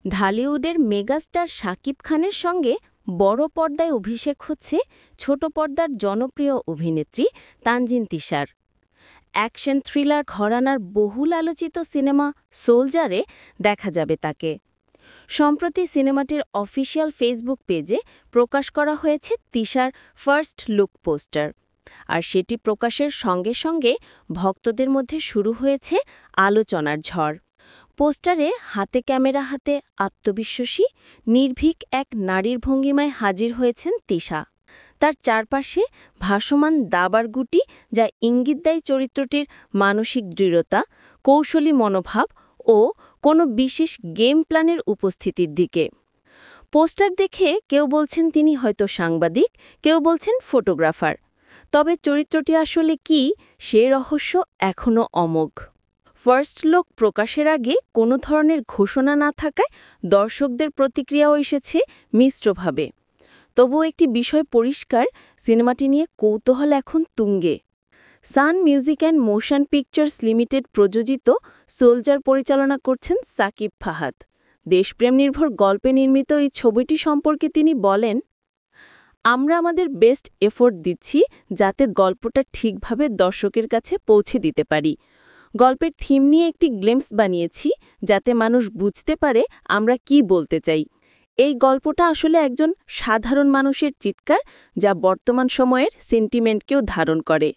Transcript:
ঢালিউডের megastar Shakib খানের সঙ্গে বড় পর্দায় অভিষেক হচ্ছে ছোট পর্দার জনপ্রিয় অভিনেত্রী তানজিন তিশার। অ্যাকশন থ্রিলার ঘরানার বহুল আলোচিত সিনেমা সোলজারে দেখা যাবে তাকে। সম্প্রতি সিনেমাটির অফিসিয়াল ফেসবুক পেজে প্রকাশ করা হয়েছে তিশার ফার্স্ট লুক পোস্টার। আর সেটি প্রকাশের সঙ্গে সঙ্গে ভক্তদের মধ্যে শুরু হয়েছে আলোচনার ঝড়। পোস্টারে হাতে ক্যামেরা হাতে আত্মবিশ্বাসী নির্ভীক এক নারীর ভঙ্গিমায় হাজির হয়েছেন তিশা। তার চারপাশে ভাসমান দাবার গুটি, যা ইঙ্গিত দেয় চরিত্রটির মানসিক দৃঢ়তা, কৌশলী মনোভাব ও কোনো বিশেষ গেম প্ল্যানের উপস্থিতির দিকে। পোস্টার দেখে কেউ বলছেন তিনি হয়তো সাংবাদিক, কেউ বলছেন ফটোগ্রাফার। তবে চরিত্রটি আসলে কি, সে রহস্য এখনও অমোঘ। ফার্স্ট লুক প্রকাশের আগে কোনো ধরনের ঘোষণা না থাকায় দর্শকদের প্রতিক্রিয়াও এসেছে মিশ্রভাবে। তবুও একটি বিষয় পরিষ্কার, সিনেমাটি নিয়ে কৌতূহল এখন তুঙ্গে। Sun Music and Motion Pictures Limited প্রযোজিত সোলজার পরিচালনা করছেন সাকিব ফাহাদ। দেশপ্রেম নির্ভর গল্পে নির্মিত এই ছবিটি সম্পর্কে তিনি বলেন, আমরা আমাদের বেস্ট এফোর্ট দিচ্ছি যাতে গল্পটা ঠিকভাবে দর্শকের কাছে পৌঁছে দিতে পারি। গল্পের থিম নিয়ে একটি গ্লিম্পস বানিয়েছি যাতে মানুষ বুঝতে পারে আমরা কি বলতে চাই। এই গল্পটা আসলে একজন সাধারণ মানুষের চিৎকার, যা বর্তমান সময়ের সেন্টিমেন্টকেও ধারণ করে।